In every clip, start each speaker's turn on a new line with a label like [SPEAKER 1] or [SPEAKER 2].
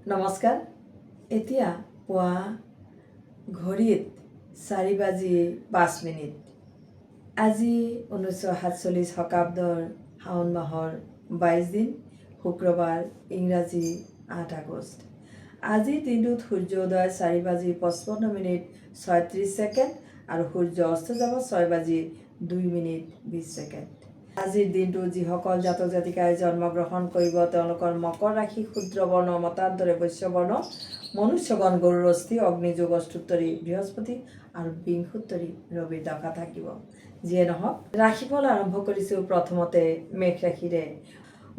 [SPEAKER 1] নমস্কাৰ। এতিয়া পুৱা ঘড়ীত 4:05। আজি 1947 শকাব্দৰ শাওণ মাহৰ 22 দিন, শুক্ৰবাৰ, ইংৰাজী 8 আগষ্ট। আজিৰ দিনটোত সূৰ্যোদয় 4:55:36 আৰু সূৰ্য অস্ত যাব 6:02:20। আজিৰ দিনটোত যিসকল জাতক জাতিকাই জন্মগ্ৰহণ কৰিব তেওঁলোকৰ মকৰ ৰাশি, ক্ষুদ্ৰবৰ্ণ, মতান্তৰে বৈশ্যবৰ্ণ, মনুষ্যগণ, গৰুৰ অস্থি, অগ্নিযোগ, অষ্টোত্তৰী বৃহস্পতি আৰু বিংশোত্তৰী ৰবিৰ দশা থাকিব। যিয়ে নহওক, ৰাশিফল আৰম্ভ কৰিছোঁ প্ৰথমতে মেষ ৰাশিৰে।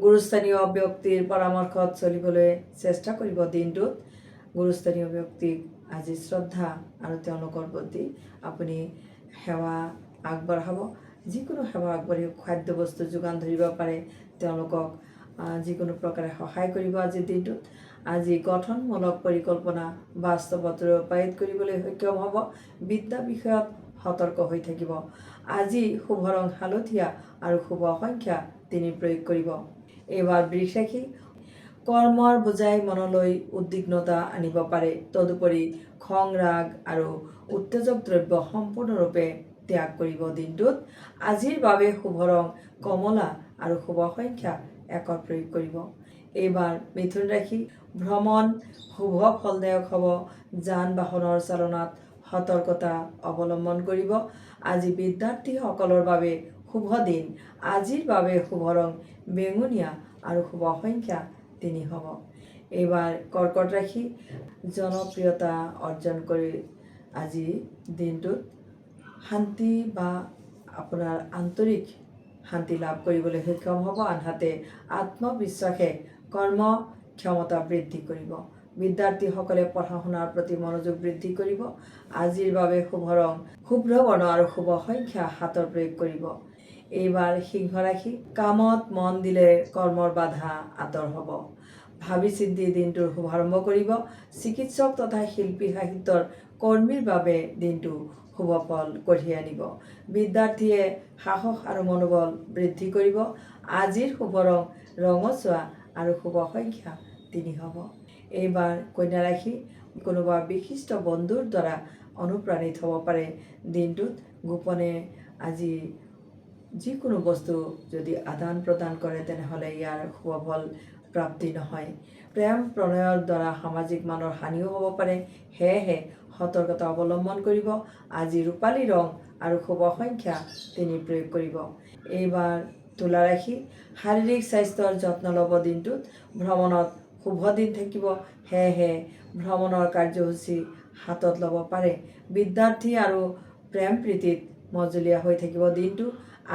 [SPEAKER 1] গুৰুস্থানীয় ব্যক্তিৰ পৰামৰ্শত চলিবলৈ চেষ্টা কৰিব। দিনটোত গুৰুস্থানীয় ব্যক্তিক আজি শ্ৰদ্ধা আৰু তেওঁলোকৰ প্ৰতি আপুনি সেৱা আগবঢ়াব। যিকোনো সেৱা আগবাঢ়ি খাদ্যবস্তু যোগান ধৰিব পাৰে, তেওঁলোকক যিকোনো প্ৰকাৰে সহায় কৰিব। আজিৰ দিনটোত আজি গঠনমূলক পৰিকল্পনা বাস্তৱত ৰূপায়িত কৰিবলৈ সক্ষম হ'ব। বিদ্যা বিষয়ত সতৰ্ক হৈ থাকিব। আজি শুভ ৰং হালধীয়া আৰু শুভ সংখ্যা 3 প্ৰয়োগ কৰিব। এইবাৰ বৃষ ৰাশি। কৰ্মৰ বোজাই মনলৈ উদ্বিগ্নতা আনিব পাৰে। তদুপৰি খং, ৰাগ আৰু উত্তেজক দ্ৰব্য সম্পূৰ্ণৰূপে ত্যাগ কৰিব। দিনটোত আজিৰ বাবে শুভ ৰং কমলা আৰু শুভ সংখ্যা 1 প্ৰয়োগ কৰিব। এইবাৰ মিথুন ৰাশি। ভ্ৰমণ শুভ ফলদায়ক হ'ব। যান বাহনৰ চালনাত সতৰ্কতা অৱলম্বন কৰিব। আজি বিদ্যাৰ্থীসকলৰ বাবে শুভ দিন। আজিৰ বাবে শুভ ৰং বেঙুনীয়া আৰু শুভ সংখ্যা 3 হ'ব। এইবাৰ কৰ্কট ৰাশি। জনপ্ৰিয়তা অৰ্জন কৰি আজি দিনটোত শান্তি বা আপোনাৰ আন্তৰিক শান্তি লাভ কৰিবলৈ সক্ষম হ'ব। আনহাতে আত্মবিশ্বাসে কৰ্ম ক্ষমতা বৃদ্ধি কৰিব। বিদ্যাৰ্থীসকলে পঢ়া শুনাৰ প্ৰতি মনোযোগ বৃদ্ধি কৰিব। আজিৰ বাবে শুভ ৰং শুভ্ৰ বৰ্ণ আৰু শুভ সংখ্যা 7 প্ৰয়োগ কৰিব। এইবাৰ সিংহ ৰাশি। কামত মন দিলে কৰ্মৰ বাধা আঁতৰ হ'ব। ভাবি চিন্তি দিনটোৰ শুভাৰম্ভ কৰিব। চিকিৎসক তথা শিল্পী সাহিত্যৰ কৰ্মীৰ বাবে দিনটো শুভ ফল কঢ়িয়াই আনিব। বিদ্যাৰ্থীয়ে সাহস আৰু মনোবল বৃদ্ধি কৰিব। আজিৰ শুভ ৰং ৰঙচুৱা আৰু শুভ সংখ্যা 3 হ'ব। এইবাৰ কন্যা ৰাশি। কোনোবা বিশিষ্ট বন্ধুৰ দ্বাৰা অনুপ্ৰাণিত হ'ব পাৰে। দিনটোত গোপনে আজি যিকোনো বস্তু যদি আদান প্ৰদান কৰে তেনেহ'লে ইয়াৰ শুভ ফল প্ৰাপ্তি নহয়। প্ৰেম প্ৰণয়ৰ দ্বাৰা সামাজিক মানৰ হানিও হ'ব পাৰে। সেয়েহে সতৰ্কতা অৱলম্বন কৰিব। আজি ৰূপালী ৰং আৰু শুভ সংখ্যা 3 প্ৰয়োগ কৰিব। এইবাৰ তুলা ৰাশি। শাৰীৰিক স্বাস্থ্যৰ যত্ন ল'ব। দিনটোত ভ্ৰমণত শুভ দিন থাকিব। সেয়েহে ভ্ৰমণৰ কাৰ্যসূচী হাতত ল'ব পাৰে। বিদ্যাৰ্থী আৰু প্ৰেম প্ৰীতিত মজলীয়া হৈ থাকিব। দিনটো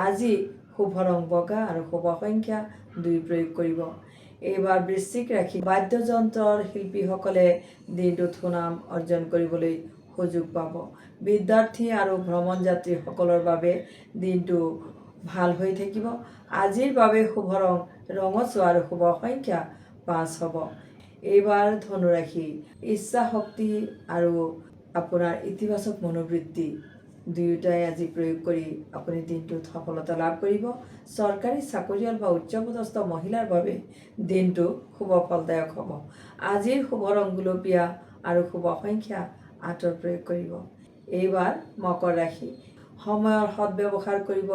[SPEAKER 1] আজি শুভ ৰং বগা আৰু শুভ সংখ্যা 2 প্ৰয়োগ কৰিব। এইবাৰ বৃশ্চিক ৰাশি। বাদ্যযন্ত্ৰৰ শিল্পীসকলে দিনটোত সুনাম অৰ্জন কৰিবলৈ সুযোগ পাব। বিদ্যাৰ্থী আৰু ভ্ৰমণ যাত্ৰীসকলৰ বাবে দিনটো ভাল হৈ থাকিব। আজিৰ বাবে শুভ ৰং ৰঙচুৱা আৰু শুভ সংখ্যা 5 হ'ব। এইবাৰ ধনু ৰাশি। ইচ্ছা শক্তি আৰু আপোনাৰ ইতিবাচক মনোবৃত্তি দুয়োটাই আজি প্ৰয়োগ কৰি আপুনি দিনটোত সফলতা লাভ কৰিব। চৰকাৰী চাকৰিয়াল বা উচ্চপদস্থ মহিলাৰ বাবে দিনটো শুভ ফলদায়ক হ'ব। আজিৰ শুভ ৰং গুলপীয়া আৰু শুভ সংখ্যা 8 প্ৰয়োগ কৰিব। এইবাৰ মকৰ ৰাশি। সময়ৰ সদ্ব্যৱহাৰ কৰিব,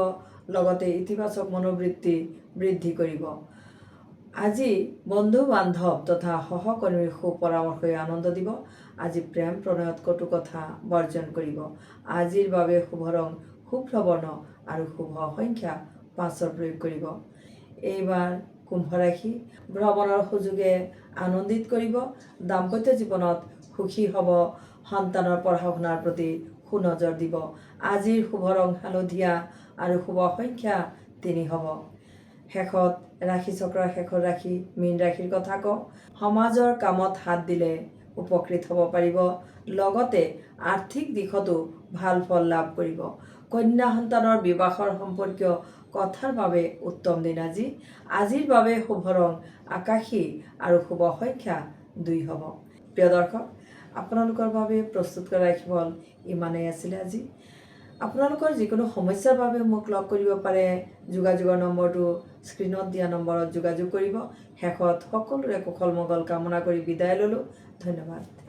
[SPEAKER 1] লগতে ইতিবাচক মনোবৃত্তি বৃদ্ধি কৰিব। আজি বন্ধু বান্ধৱ তথা সহকৰ্মীৰ সুপৰামৰ্শই আনন্দ দিব। আজি প্ৰেম প্ৰণয়ত কটু কথা বৰ্জন কৰিব। আজিৰ বাবে শুভ ৰং শুভ্ৰ বৰ্ণ আৰু শুভ সংখ্যা 5 প্ৰয়োগ কৰিব। এইবাৰ কুম্ভ ৰাশি। ভ্ৰমণৰ সুযোগে আনন্দিত কৰিব। দাম্পত্য জীৱনত সুখী হ'ব। সন্তানৰ পঢ়া শুনাৰ প্ৰতি সুনজৰ দিব। আজিৰ শুভ ৰং হালধীয়া আৰু শুভ সংখ্যা 3 হ'ব। শেষত ৰাশি চক্ৰৰ শেষৰ ৰাশি মীন ৰাশিৰ কথা কওঁ। সমাজৰ কামত হাত দিলে উপকৃত হ'ব পাৰিব। লগতে আৰ্থিক দিশতো ভাল ফল লাভ কৰিব। কন্যা সন্তানৰ বিবাহৰ সম্পৰ্কীয় কথাৰ বাবে উত্তম দিন আজি। আজিৰ বাবে শুভ ৰং আকাশী আৰু শুভ সংখ্যা 2 হ'ব। প্ৰিয় দৰ্শক, আপোনালোকৰ বাবে প্ৰস্তুত কৰা ৰাশিফল ইমানেই আছিলে আজি। আপোনালোকৰ যিকোনো সমস্যাৰ বাবে মোক লগ কৰিব পাৰে। যোগাযোগৰ নম্বৰটো স্ক্ৰীণত দিয়া নম্বৰত যোগাযোগ কৰিব। শেষত সকলোৰে কুশল মংগল কামনা কৰি বিদায় ল'লোঁ। ধন্যবাদ।